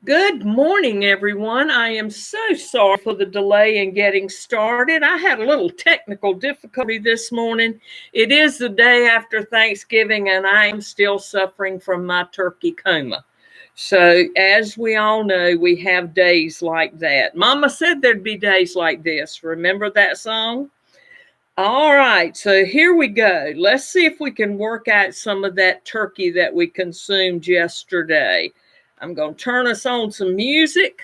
Good morning, everyone. I am so sorry for the delay in getting started. I had a little technical difficulty this morning. It is the day after Thanksgiving, and I am still suffering from my turkey coma. So, as we all know, we have days like that. Mama said there'd be days like this. Remember that song? All right, so here we go. Let's see if we can work out some of that turkey that we consumed yesterday. I'm going to turn us on some music.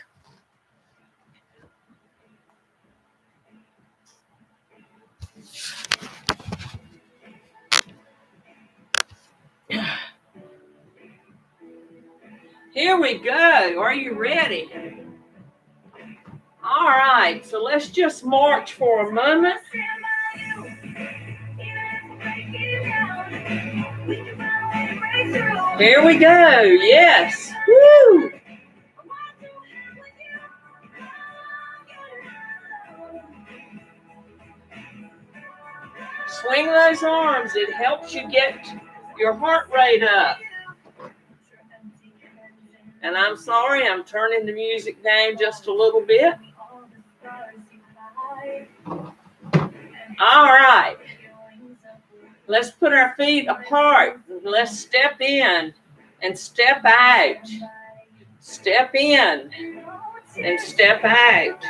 Here we go. Are you ready? All right, so let's just march for a moment. Here we go. Yes. Woo! Swing those arms. It helps you get your heart rate up. And I'm sorry, I'm turning the music down just a little bit. All right. Let's put our feet apart. Let's step in and step out. Step in and step out.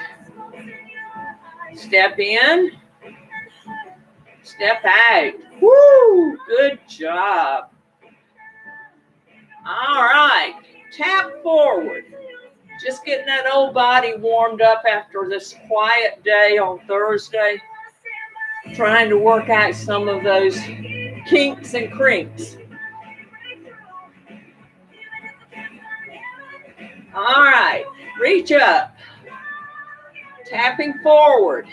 Step in. Step out. Woo! Good job. All right. Tap forward. Just getting that old body warmed up after this quiet day on Thursday. Trying to work out some of those kinks and crinks. All right. Reach up. Tapping forward.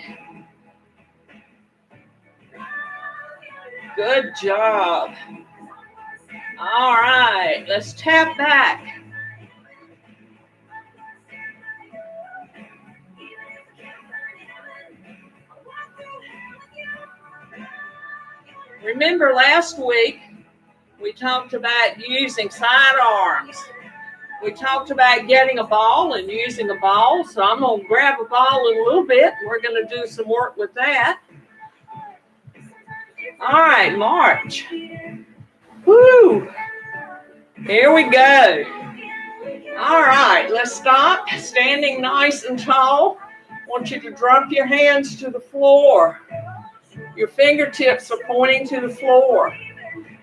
Good job. All right. Let's tap back. Remember last week, we talked about using sidearms. We talked about getting a ball and using a ball. So I'm going to grab a ball in a little bit. We're going to do some work with that. All right, march. Woo! Here we go. All right, let's stop. Standing nice and tall. I want you to drop your hands to the floor. Your fingertips are pointing to the floor.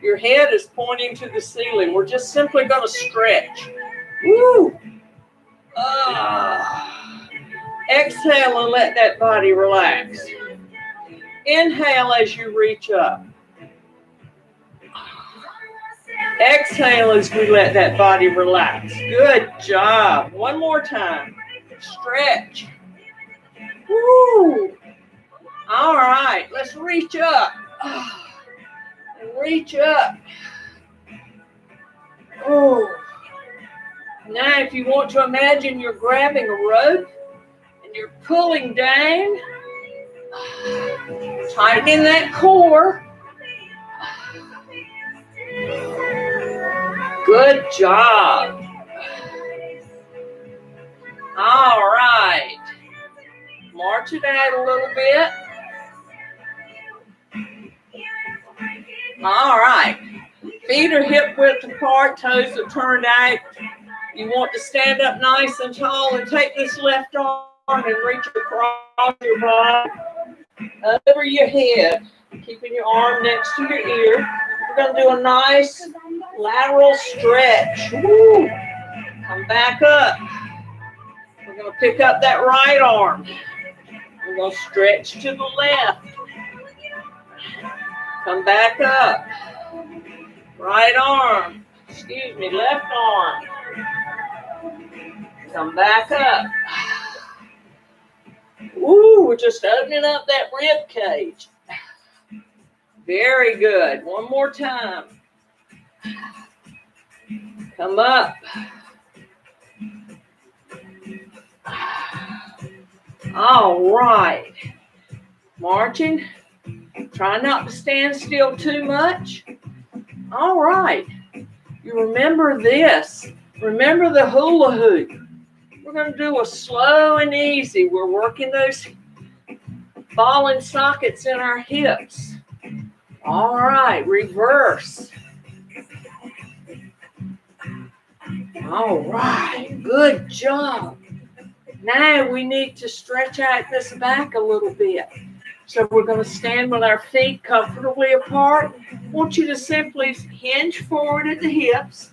Your head is pointing to the ceiling. We're just simply going to stretch. Woo! Exhale and let that body relax. Inhale as you reach up. Exhale as we let that body relax. Good job. One more time. Stretch. Woo! All right, let's reach up. And reach up. Oh. Now, if you want to imagine you're grabbing a rope and you're pulling down, tightening that core. Good job. All right. March it out a little bit. All right. Feet are hip width apart, toes are turned out. You want to stand up nice and tall and take this left arm and reach across your body, over your head, keeping your arm next to your ear. We're going to do a nice lateral stretch. Woo. Come back up. We're going to pick up that right arm. We're going to stretch to the left. Come back up. Right arm. Left arm. Come back up. Ooh, we're just opening up that rib cage. Very good. One more time. Come up. All right. Marching. Try not to stand still too much. All right. You remember this. Remember the hula hoop. We're going to do a slow and easy. We're working those ball and sockets in our hips. All right, reverse. All right, good job. Now we need to stretch out this back a little bit. So we're going to stand with our feet comfortably apart. I want you to simply hinge forward at the hips.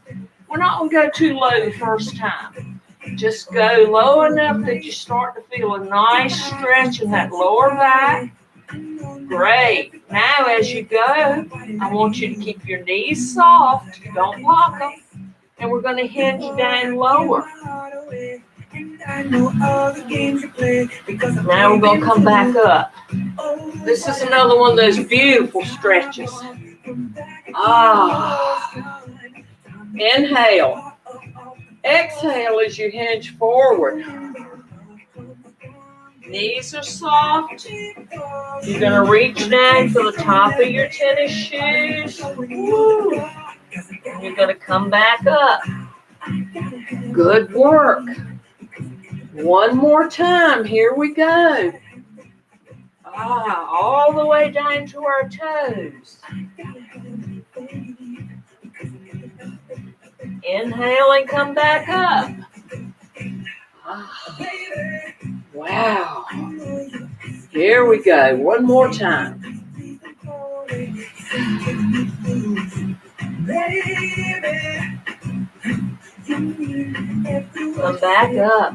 We're not going to go too low the first time. Just go low enough that you start to feel a nice stretch in that lower back. Great. Now as you go, I want you to keep your knees soft. Don't lock them. And we're going to hinge down lower. Now we're going to come back up. This is another one of those beautiful stretches. Inhale. Exhale as you hinge forward. Knees are soft. You're going to reach down to the top of your tennis shoes. Woo. And you're going to come back up. Good work. One more time. Here we go. All the way down to our toes. Inhale and come back up. Wow. Here we go. One more time. Come back up.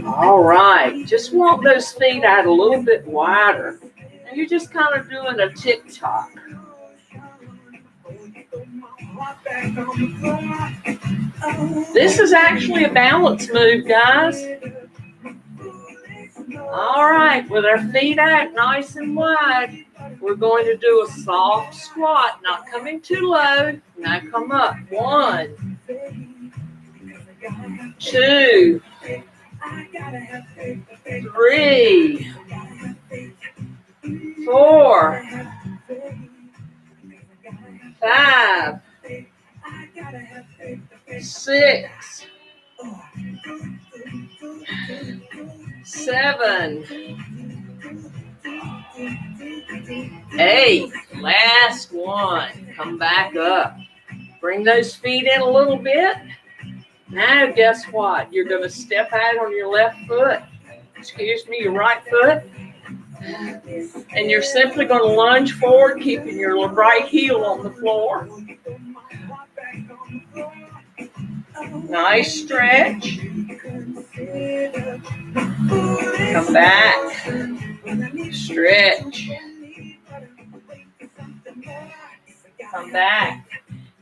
All right. Just walk those feet out a little bit wider. And you're just kind of doing a tick-tock. This is actually a balance move, guys. All right, with our feet out nice and wide, we're going to do a soft squat, not coming too low. Now come up. 1, 2, 3, 4, 5, 6, 7, 8. Last one. Come back up. Bring those feet in a little bit. Now, guess what? You're going to step out on your left foot. Excuse me, your right foot. And you're simply going to lunge forward, keeping your right heel on the floor. Nice stretch. Come back. Stretch. Come back.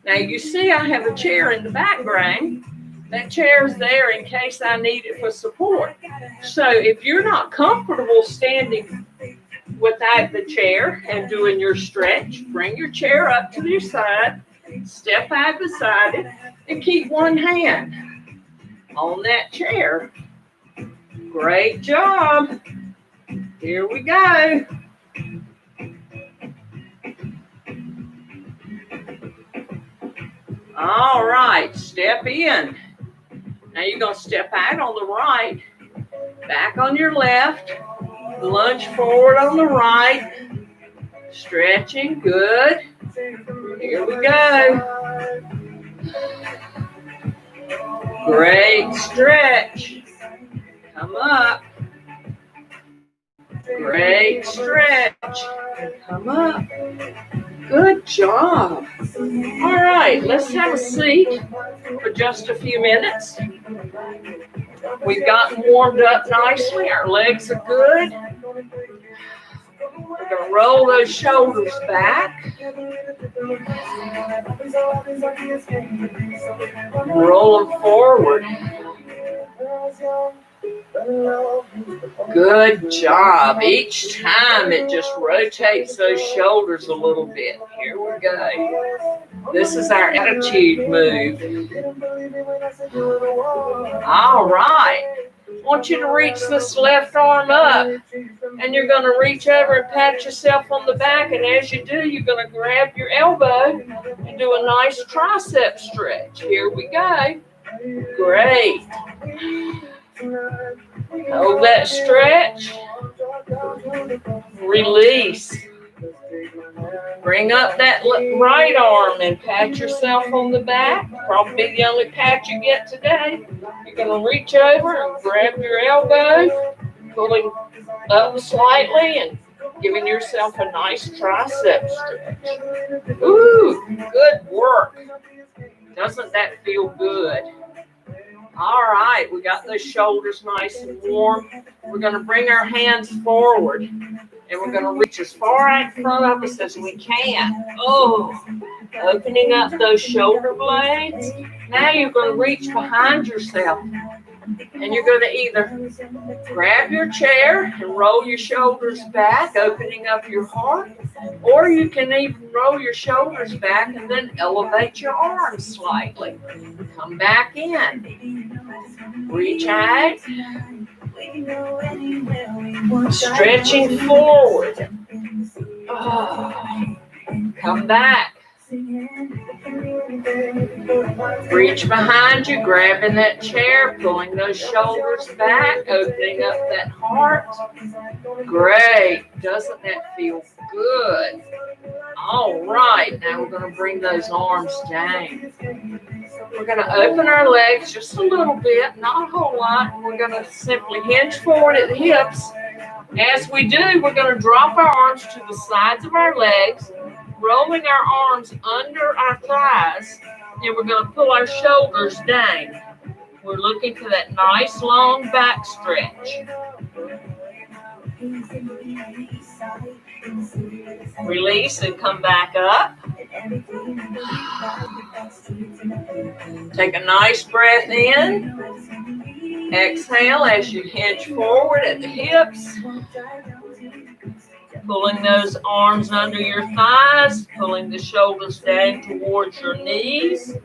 Now you see I have a chair in the background. That chair is there in case I need it for support. So if you're not comfortable standing without the chair and doing your stretch, bring your chair up to your side, step out beside it, and keep one hand on that chair. Great job. Here we go. All right, step in. Now you're going to step out on the right, back on your left, lunge forward on the right, stretching, good. Here we go. Great stretch. Come up. Great stretch. Come up. Good job. All right, let's have a seat for just a few minutes. We've gotten warmed up nicely. Our legs are good. We're going to roll those shoulders back. Roll them forward. Good job. Each time it just rotates those shoulders a little bit. Here we go. This is our attitude move. All right. I want you to reach this left arm up, and you're going to reach over and pat yourself on the back, and as you do, you're going to grab your elbow And do a nice tricep stretch. Here we go. Great. Hold that stretch. Release. Bring up that right arm and pat yourself on the back. Probably the only pat you get today. You're going to reach over and grab your elbow, pulling up slightly and giving yourself a nice tricep stretch. Ooh, good work. Doesn't that feel good? All right, we got those shoulders nice and warm. We're going to bring our hands forward, and we're going to reach as far out in front of us as we can. Oh, opening up those shoulder blades. Now you're going to reach behind yourself, and you're going to either grab your chair and roll your shoulders back, opening up your heart, or you can even roll your shoulders back and then elevate your arms slightly. Come back in. Reach out. Stretching forward. Oh. Come back. Reach behind you, grabbing that chair, pulling those shoulders back, opening up that heart. Great. Doesn't that feel good? All right. Now we're going to bring those arms down. We're going to open our legs just a little bit, not a whole lot. And we're going to simply hinge forward at the hips. As we do, we're going to drop our arms to the sides of our legs, rolling our arms under our thighs, and we're going to pull our shoulders down. We're looking for that nice long back stretch. Release and come back up. Take a nice breath in. Exhale as you hinge forward at the hips. Pulling those arms under your thighs, pulling the shoulders down towards your knees.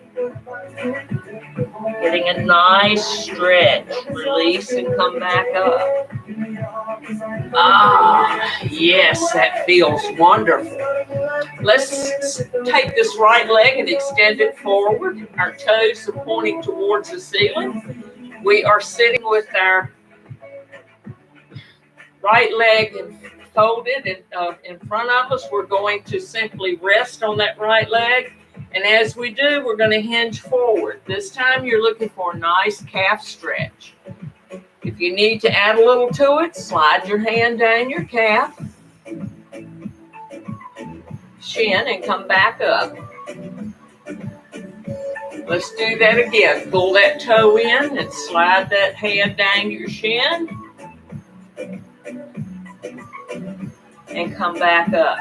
Getting a nice stretch. Release and come back up. Ah, yes, that feels wonderful. Let's take this right leg and extend it forward. Our toes are pointing towards the ceiling. We are sitting with our right leg folded in front of us. We're going to simply rest on that right leg. And as we do, we're going to hinge forward. This time you're looking for a nice calf stretch. If you need to add a little to it, slide your hand down your calf, shin, and come back up. Let's do that again. Pull that toe in and slide that hand down your shin. And come back up.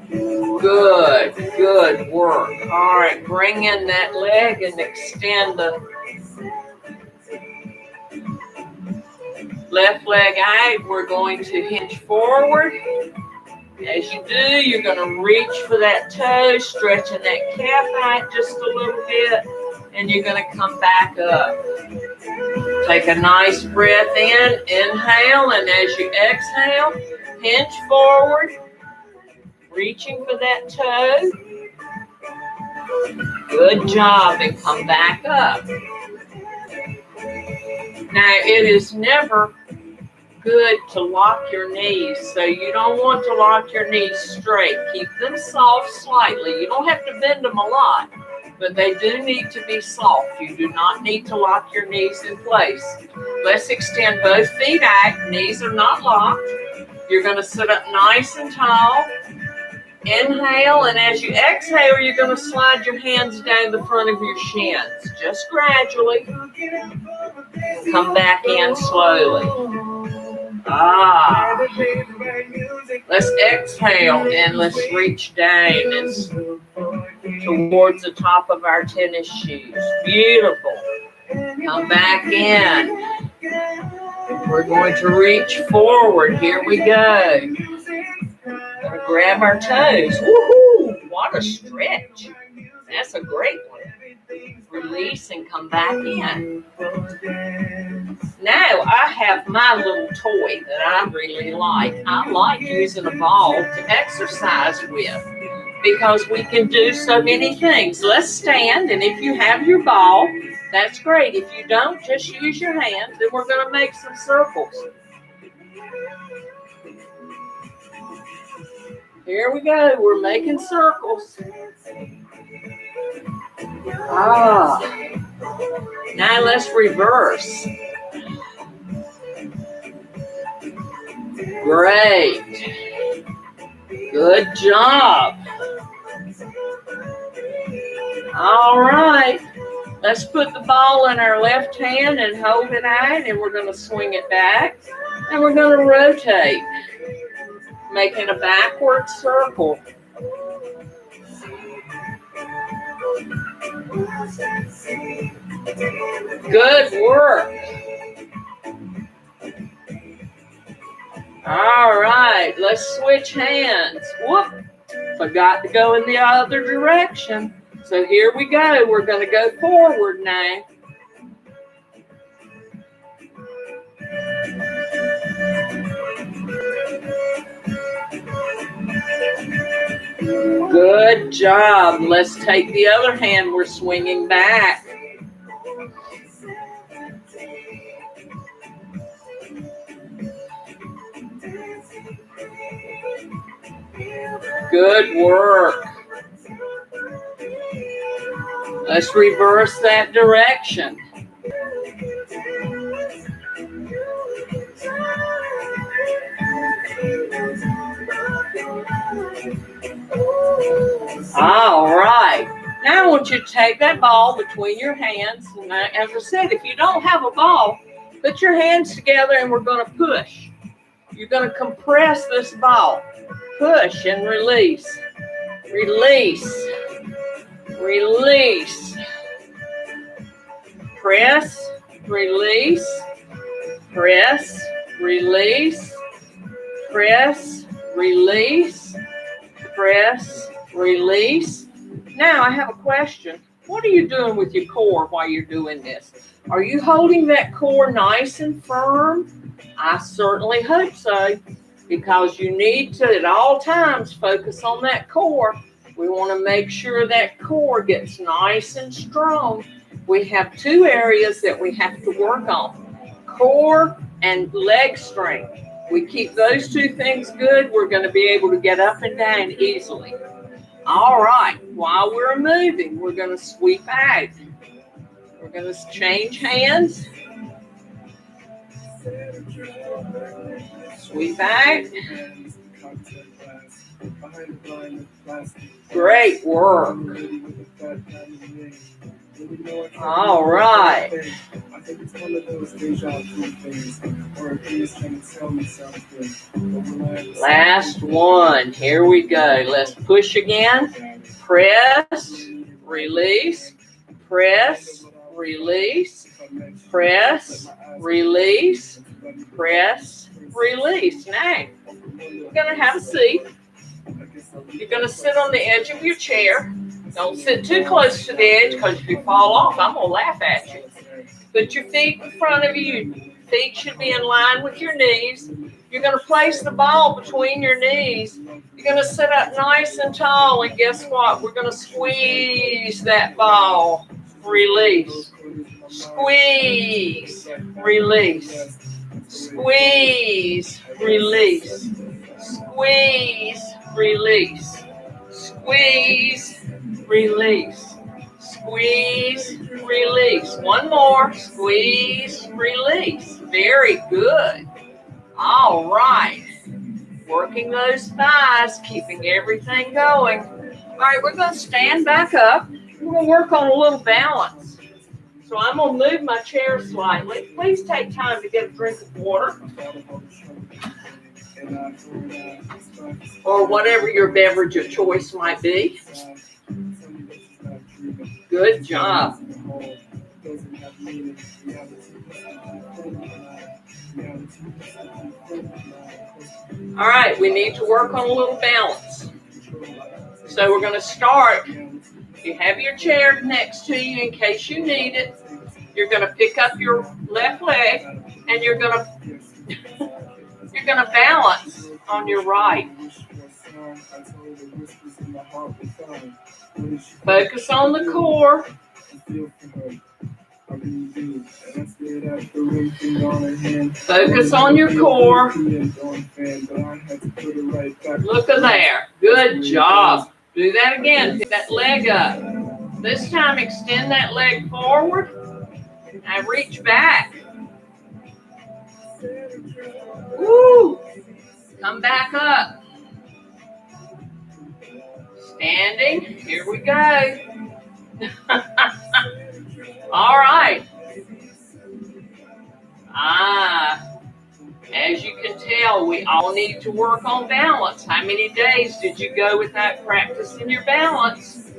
Good work. All right, bring in that leg and extend the left leg out. We're going to hinge forward. As you do, you're going to reach for that toe, stretching that calf out just a little bit, and you're going to come back up. Take a nice breath in, inhale, and as you exhale, hinge forward, reaching for that toe. Good job, and come back up. Now, it is never good to lock your knees, so you don't want to lock your knees straight. Keep them soft slightly. You don't have to bend them a lot, but they do need to be soft. You do not need to lock your knees in place. Let's extend both feet out. Knees are not locked. You're going to sit up nice and tall. Inhale, and as you exhale, you're going to slide your hands down the front of your shins, just gradually. Come back in slowly. Let's exhale and let's reach down towards the top of our tennis shoes. Beautiful. Come back in. We're going to reach forward. Here we go. Gonna grab our toes. Woohoo! What a stretch. That's a great one. Release and come back in. Now I have my little toy that I really like. I like using a ball to exercise with. because we can do so many things. Let's stand, and if you have your ball, that's great. If you don't, just use your hands, and we're going to make some circles. Here we go. We're making circles. Now let's reverse. Great. Good job. All right. Let's put the ball in our left hand and hold it out, and we're going to swing it back, and we're going to rotate, making a backward circle. Good work. All right, let's switch hands. Whoop, forgot to go in the other direction. So here we go. We're going to go forward now. Good job. Let's take the other hand. We're swinging back. Good work. Let's reverse that direction. All right. Now I want you to take that ball between your hands. And as I said, if you don't have a ball, put your hands together and we're going to push. You're going to compress this ball. Push and release. Release. Release. Press. Release. Press. Release. Press. Release. Press. Release. Now I have a question. What are you doing with your core while you're doing this? Are you holding that core nice and firm? I certainly hope so, because you need to at all times focus on that core. We want to make sure that core gets nice and strong. We have two areas that we have to work on: core and leg strength. We keep those two things good, we're going to be able to get up and down easily. All right, while we're moving, we're going to sweep out. We're going to change hands. Sweep out. Great work. All right. Last one. Here we go. Let's push again. Press, release, press, release, press, release, press, release. Now, you're going to have a seat. You're going to sit on the edge of your chair. Don't sit too close to the edge, because if you fall off, I'm going to laugh at you. Put your feet in front of you. Your feet should be in line with your knees. You're going to place the ball between your knees. You're going to sit up nice and tall, and guess what? We're going to squeeze that ball. Release. Squeeze. Release. Squeeze. Release. Squeeze. Release. Squeeze. Release. Squeeze, release. One more. Squeeze, release. Very good. All right. Working those thighs, keeping everything going. All right, we're going to stand back up. We're going to work on a little balance. So I'm going to move my chair slightly. Please take time to get a drink of water, or whatever your beverage of choice might be. Good job. All right, we need to work on a little balance. So we're going to start. You have your chair next to you in case you need it. You're going to pick up your left leg, and you're going to balance on your right. Focus on the core. Focus on your core. Look at there. Good job. Do that again. Pick that leg up. This time extend that leg forward and reach back. Woo! Come back up. Standing. Here we go. All right. As you can tell, we all need to work on balance. How many days did you go without practicing your balance?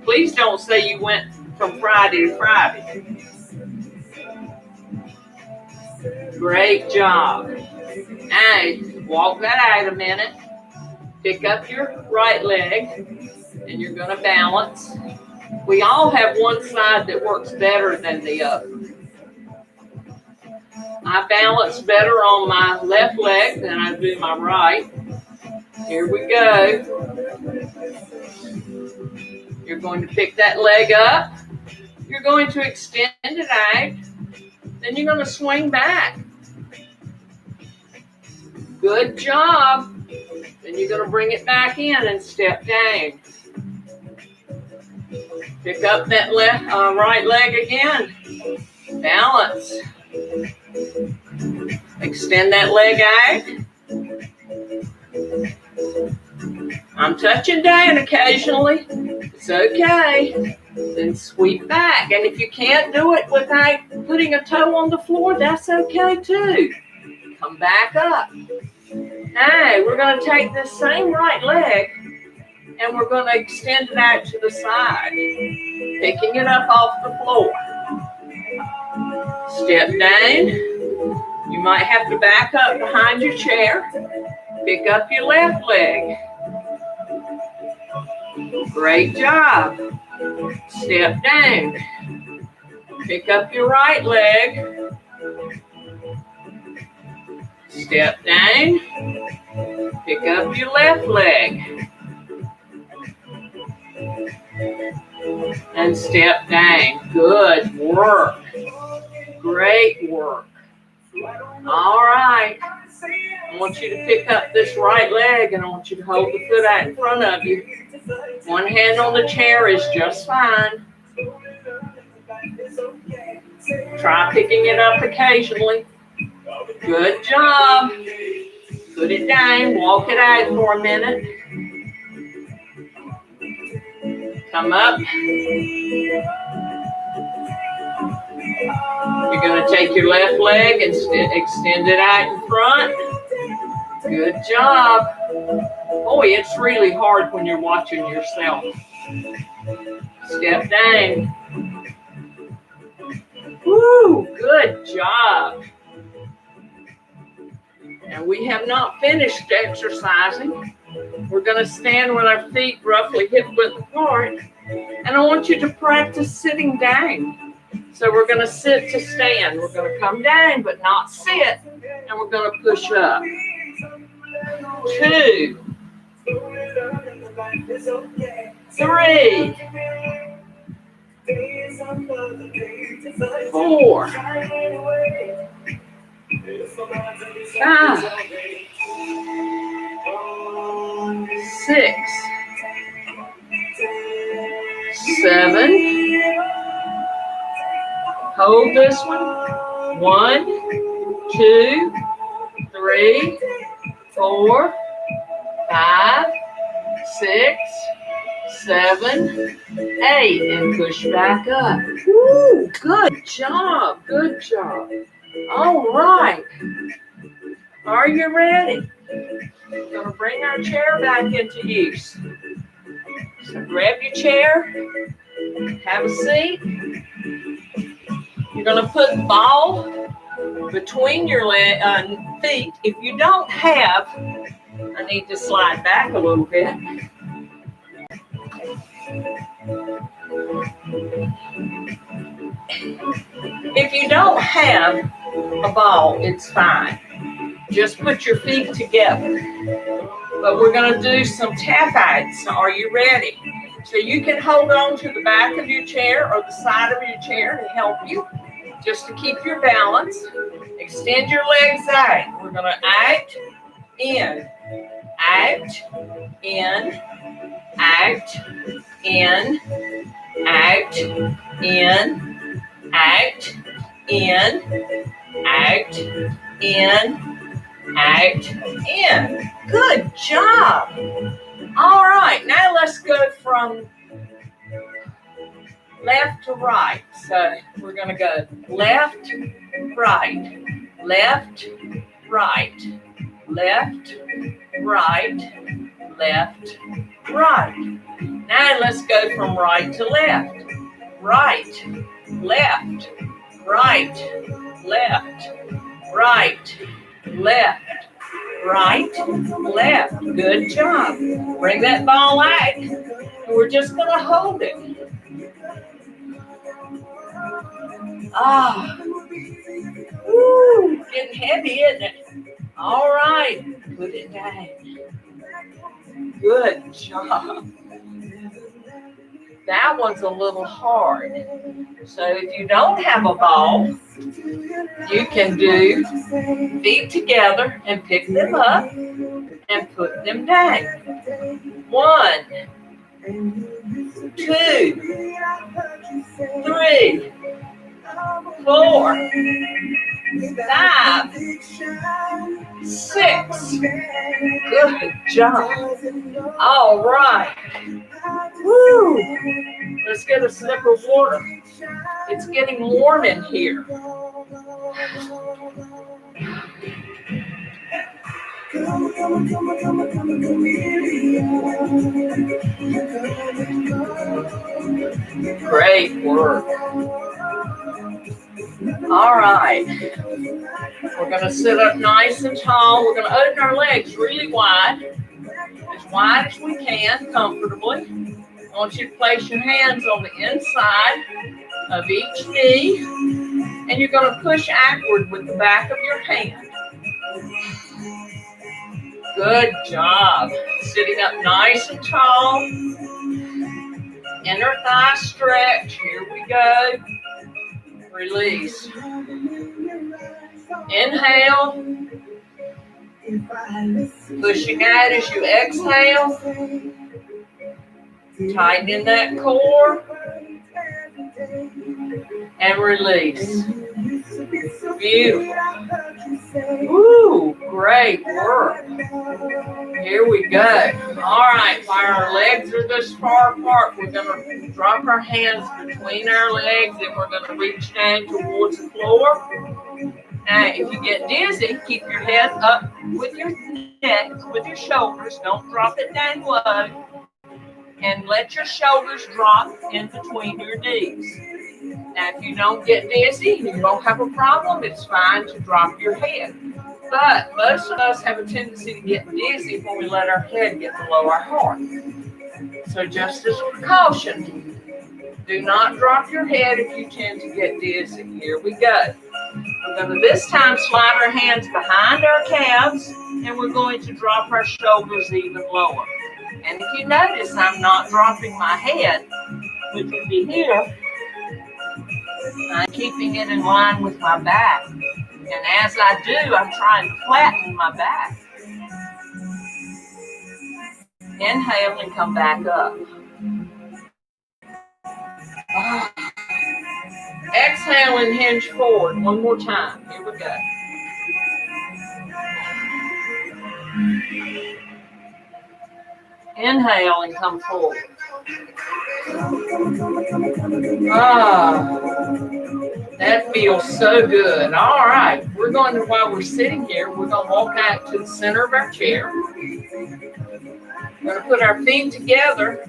Please don't say you went from Friday to Friday. Great job. Now, walk that out a minute. Pick up your right leg, and you're going to balance. We all have one side that works better than the other. I balance better on my left leg than I do my right. Here we go. You're going to pick that leg up. You're going to extend it out. Then you're going to swing back. Good job. Then you're going to bring it back in and step down. Pick up that right leg again. Balance. Extend that leg out. I'm touching down occasionally. It's okay. Then sweep back. And if you can't do it without putting a toe on the floor, that's okay too. Come back up. Now, we're going to take this same right leg and we're going to extend it out to the side, picking it up off the floor. Step down. You might have to back up behind your chair. Pick up your left leg. Great job. Step down. Pick up your right leg. Step down. Pick up your left leg. And step down. Good work. Great work. All right. I want you to pick up this right leg and I want you to hold the foot out in front of you. One hand on the chair is just fine. Try picking it up occasionally. Good job. Put it down. Walk it out for a minute. Come up. You're going to take your left leg and extend it out in front. Good job. Boy, it's really hard when you're watching yourself. Step down. Woo, good job. And we have not finished exercising. We're going to stand with our feet roughly hip-width apart. And I want you to practice sitting down. So we're going to sit to stand. We're going to come down, but not sit. And we're going to push up. 2, 3, 4, 5, 6, 7. Hold this one. 1, 2, 3, 4, 5, 6, 7, 8, and push back up. Woo, good job. Good job. All right. Are you ready? We're going to bring our chair back into use. So grab your chair. Have a seat. You're going to put the ball between your feet. If you don't have, I need to slide back a little bit. If you don't have a ball, it's fine. Just put your feet together. but we're going to do some tap-outs. Are you ready? So you can hold on to the back of your chair or the side of your chair to help you, just to keep your balance. Extend your legs out. We're going to out, in, out, in, out, in, out, in, out, in, out, in, out, in. Good job. All right, now let's go from left to right. So we're going to go left, right, left, right, left, right, left, right. Now let's go from right to left. Right, left, right, left, right, left, right, left. Good job. Bring that ball out. And we're just going to hold it. Ah. Woo. Getting heavy, isn't it? All right. Put it down. Good job. That one's a little hard. So if you don't have a ball, you can do feet together and pick them up and put them down. 1, 2, 3, 4, 5, 6. Good job. All right. Woo. Let's get a sip of water. It's getting warm in here. Great work. All right. We're going to sit up nice and tall. We're going to open our legs really wide as we can, comfortably. I want you to place your hands on the inside of each knee, and you're going to push outward with the back of your hand. Good job. Sitting up nice and tall. Inner thigh stretch. Here we go. Release. Inhale. Pushing out as you exhale. Tightening that core. And release. Beautiful. Woo, great work. Here we go. All right, while our legs are this far apart, we're going to drop our hands between our legs and we're going to reach down towards the floor. Now, if you get dizzy, keep your head up with your neck, with your shoulders. Don't drop it down low. And let your shoulders drop in between your knees. Now, if you don't get dizzy, you don't have a problem, it's fine to drop your head. But most of us have a tendency to get dizzy when we let our head get below our heart. So just as a precaution, do not drop your head if you tend to get dizzy. Here we go. We're going to this time slide our hands behind our calves, and we're going to drop our shoulders even lower. And if you notice, I'm not dropping my head, which would be here. I'm keeping it in line with my back. And as I do, I'm trying to flatten my back. Inhale and come back up. Exhale and hinge forward. One more time. Here we go. Inhale and come forward. That feels so good. All right. We're going to, while we're sitting here, we're going to walk out to the center of our chair. We're going to put our feet together.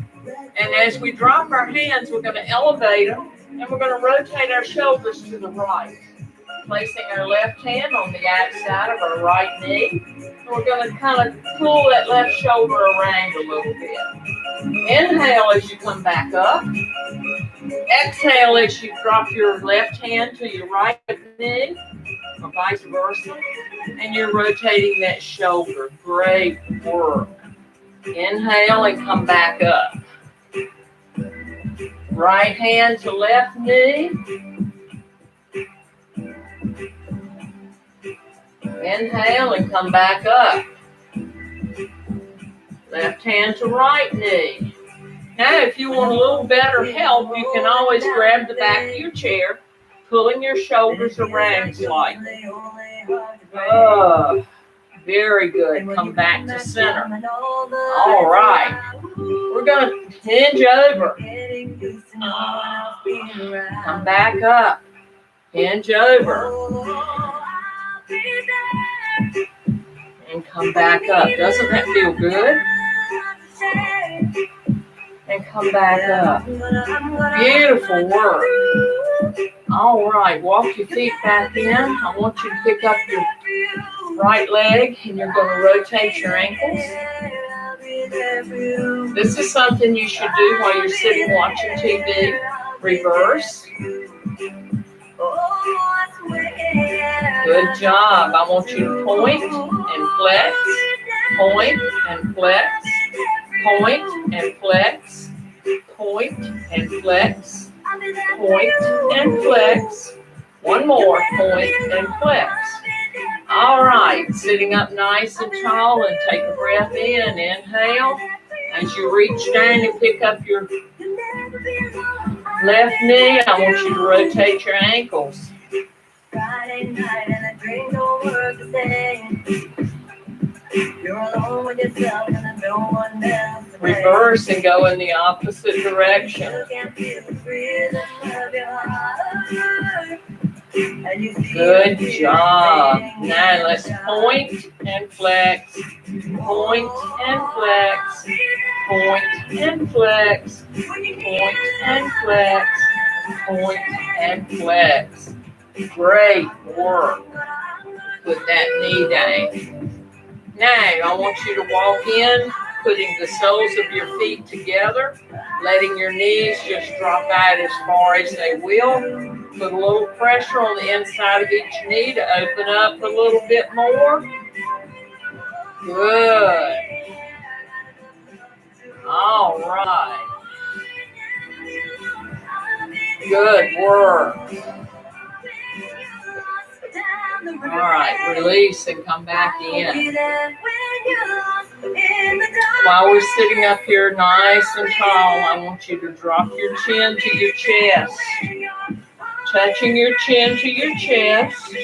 And as we drop our hands, we're going to elevate them. And we're going to rotate our shoulders to the right. Placing our left hand on the outside of our right knee. And we're going to kind of pull that left shoulder around a little bit. Inhale as you come back up. Exhale as you drop your left hand to your right knee, or vice versa. And you're rotating that shoulder. Great work. Inhale and come back up. Right hand to left knee. Inhale and come back up. Left hand to right knee. Now, if you want a little better help, you can always grab the back of your chair, pulling your shoulders around slightly. Very good. Come back to center. All right. We're going to hinge over. Come back up. Hinge over. And come back up. Doesn't that feel good? And come back up. Beautiful work. All right. Walk your feet back in. I want you to pick up your right leg and you're going to rotate your ankles. This is something you should do while you're sitting watching TV. Reverse. Good job. I want you to point and flex. Point and flex. Point and flex. Point and flex. Point and flex. One more. Point and flex. All right. Sitting up nice and tall and take a breath in. Inhale. As you reach down and pick up your left knee, I want you to rotate your ankles. Friday night and I drink no work today. You're alone with yourself and no one else. Reverse and go in the opposite direction. Good job. Now let's point and flex. Point and flex. Point and flex. Point and flex. Point and flex. Great work. Put that knee down. Now, I want you to walk in, putting the soles of your feet together, letting your knees just drop out as far as they will. Put a little pressure on the inside of each knee to open up a little bit more. Good. All right. Good work. All right, release and come back in. While we're sitting up here nice and tall, I want you to drop your chin to your chest. Touching your chin to your chest.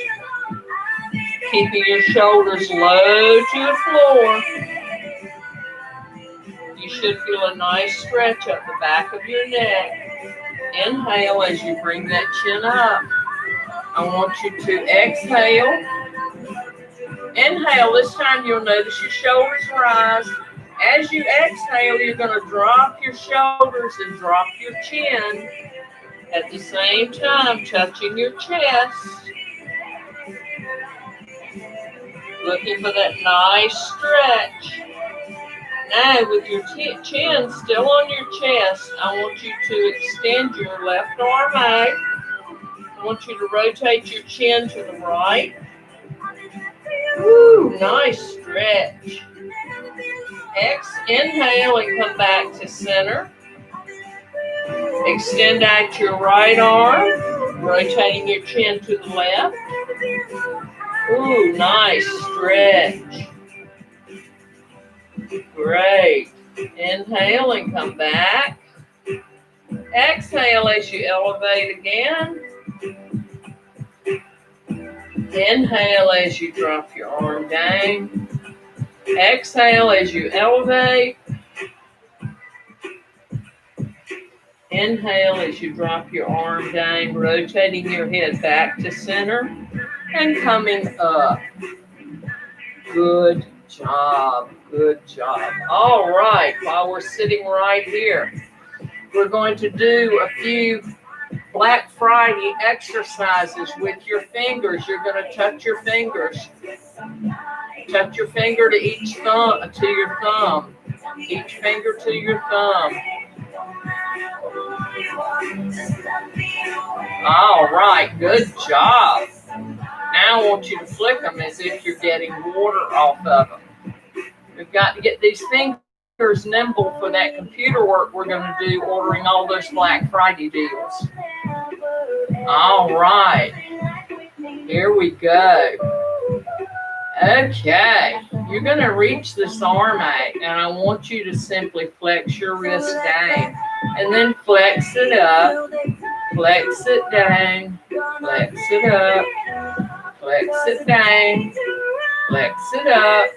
Keeping your shoulders low to the floor. You should feel a nice stretch up the back of your neck. Inhale as you bring that chin up. I want you to exhale. Inhale. This time you'll notice your shoulders rise. As you exhale, you're going to drop your shoulders and drop your chin. At the same time, touching your chest. Looking for that nice stretch. Now, with your chin still on your chest, I want you to extend your left arm out. I want you to rotate your chin to the right. Woo, nice stretch. Inhale and come back to center. Extend out your right arm, rotating your chin to the left. Ooh, nice stretch. Great. Inhale and come back. Exhale as you elevate again. Inhale as you drop your arm down. Exhale as you elevate. Inhale as you drop your arm down, rotating your head back to center and coming up. Good job. Good job. All right, while we're sitting right here, we're going to do a few Black Friday exercises with your fingers. You're going to touch your fingers. Touch your finger to each thumb, to your thumb. Each finger to your thumb. All right, good job. Now I want you to flick them as if you're getting water off of them. We've got to get these fingers fingers nimble for that computer work we're going to do, ordering all those Black Friday deals. All right. Here we go. Okay. You're going to reach this arm out, and I want you to simply flex your wrist down, and then flex it up, flex it down, flex it up, flex it down, flex it up,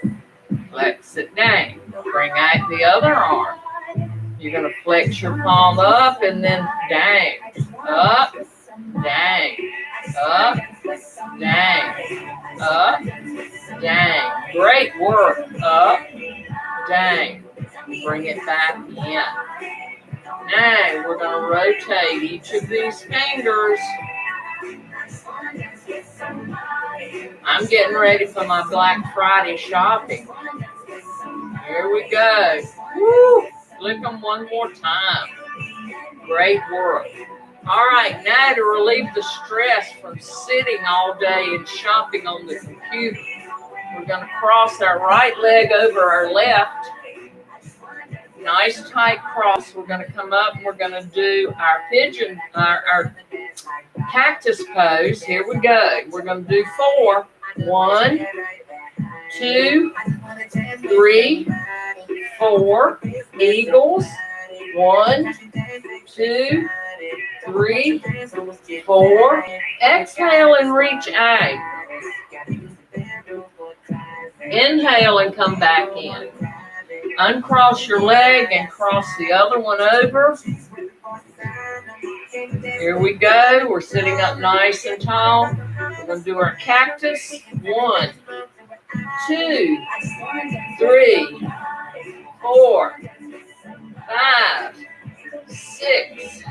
flex it down. Bring out the other arm. You're going to flex your palm up and then down, up, down, up, down, up, down. Great work. Up, down. Bring it back in. Now we're going to rotate each of these fingers. I'm getting ready for my Black Friday shopping. Here we go. Woo! Lick them one more time. Great work. All right, now to relieve the stress from sitting all day and shopping on the computer, we're going to cross our right leg over our left. Nice tight cross. We're going to come up and we're going to do our pigeon, our cactus pose. Here we go. We're going to do 4. 1, 2, 3, 4. Eagles. 1, 2, 3, 4. Exhale and reach out. Inhale and come back in. Uncross your leg and cross the other one over. Here we go. We're sitting up nice and tall. We're going to do our cactus. 1, 2, 3, 4, 5, 6,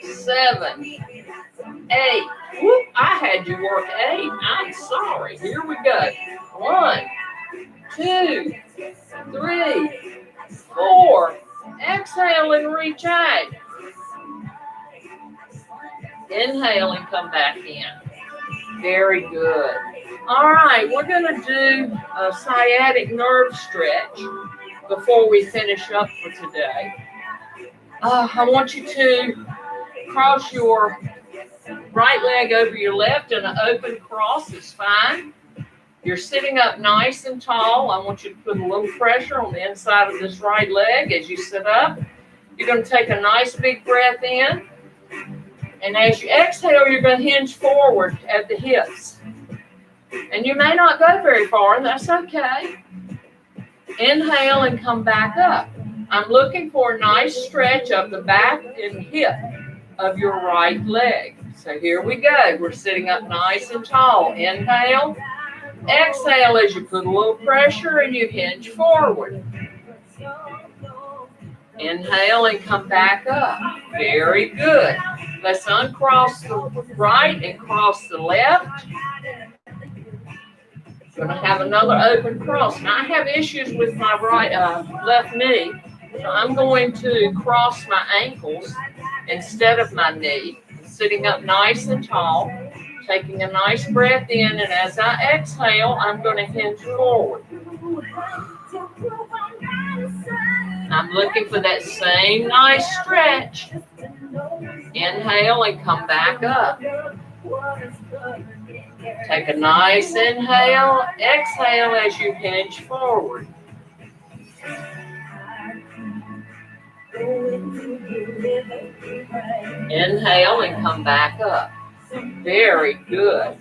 7, 8. Whoop, I had you work 8. I'm sorry. Here we go. 1, 2, 3, 4. Exhale and reach out. Inhale and come back in. Very good. All right, we're going to do a sciatic nerve stretch before we finish up for today. I want you to cross your right leg over your left, and an open cross is fine. You're sitting up nice and tall. I want you to put a little pressure on the inside of this right leg as you sit up. You're going to take a nice big breath in. And as you exhale, you're going to hinge forward at the hips. And you may not go very far, and that's okay. Inhale and come back up. I'm looking for a nice stretch of the back and hip of your right leg. So here we go. We're sitting up nice and tall. Inhale. Exhale as you put a little pressure and you hinge forward. Inhale and come back up. Very good. Let's uncross the right and cross the left. Going to have another open cross. Now I have issues with my left knee, so I'm going to cross my ankles instead of my knee. Sitting up nice and tall, taking a nice breath in, and as I exhale, I'm going to hinge forward. I'm looking for that same nice stretch. Inhale and come back up. Take a nice inhale, exhale as you hinge forward. Inhale and come back up. Very good.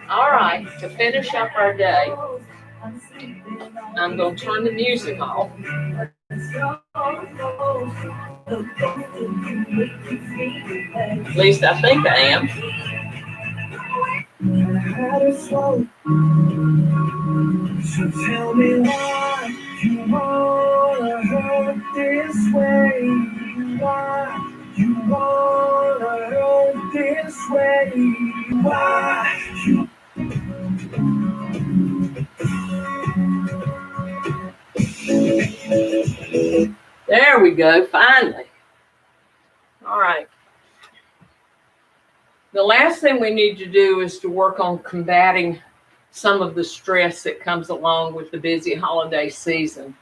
All right, to finish up our day, I'm going to turn the music off. At least I think I am. So tell me why you wanna hurt this way. Why you wanna hurt this way. Why you. There we go, finally. All right. The last thing we need to do is to work on combating some of the stress that comes along with the busy holiday season.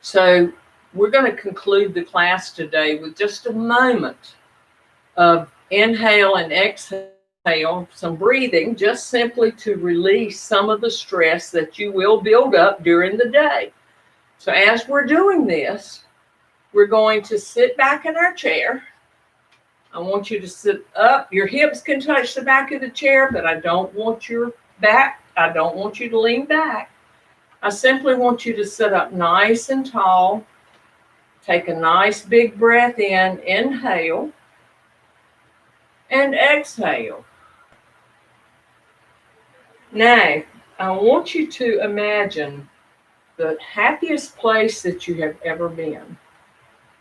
So we're going to conclude the class today with just a moment of inhale and exhale, some breathing, just simply to release some of the stress that you will build up during the day. So as we're doing this, we're going to sit back in our chair. I want you to sit up. Your hips can touch the back of the chair, but I don't want your back. I don't want you to lean back. I simply want you to sit up nice and tall. Take a nice big breath in, inhale, and exhale. Now, I want you to imagine the happiest place that you have ever been.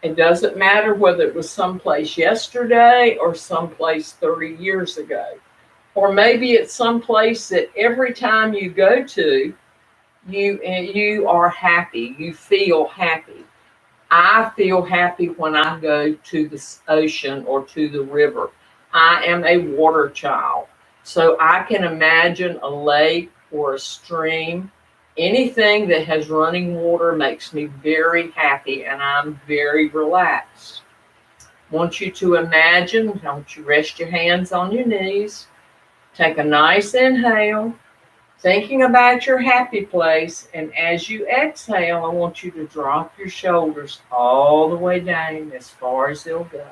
It doesn't matter whether it was someplace yesterday or someplace 30 years ago. Or maybe it's someplace that every time you go to, you are happy. You feel happy. I feel happy when I go to the ocean or to the river. I am a water child. So I can imagine a lake or a stream. Anything that has running water makes me very happy and I'm very relaxed. I want you to imagine, don't you rest your hands on your knees. Take a nice inhale, thinking about your happy place. And as you exhale, I want you to drop your shoulders all the way down as far as they'll go.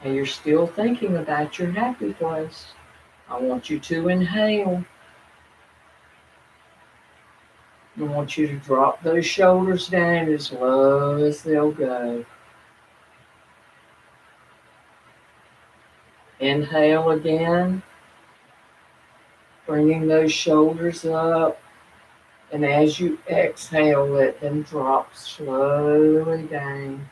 And you're still thinking about your happy place. I want you to inhale. I want you to drop those shoulders down as low as they'll go. Inhale again, bringing those shoulders up. And as you exhale, let them drop slowly down.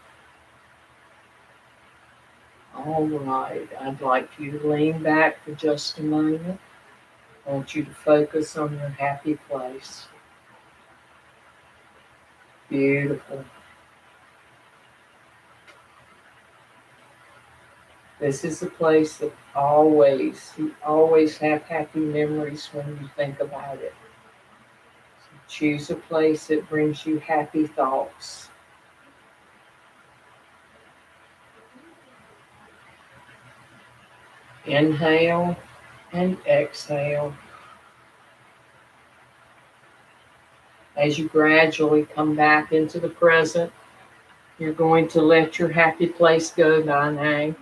All right, I'd like you to lean back for just a moment. I want you to focus on your happy place. Beautiful. This is a place that you always have happy memories when you think about it. So choose a place that brings you happy thoughts. Inhale and exhale. As you gradually come back into the present, you're going to let your happy place go by now.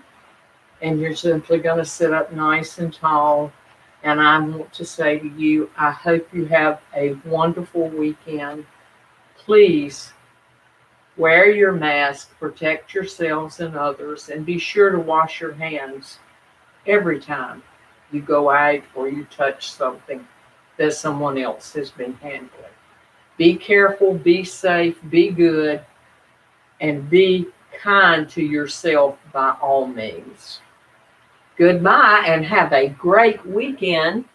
And you're simply going to sit up nice and tall. And I want to say to you, I hope you have a wonderful weekend. Please wear your mask, protect yourselves and others, and be sure to wash your hands every time you go out or you touch something that someone else has been handling. Be careful, be safe, be good, and be kind to yourself by all means. Goodbye and have a great weekend.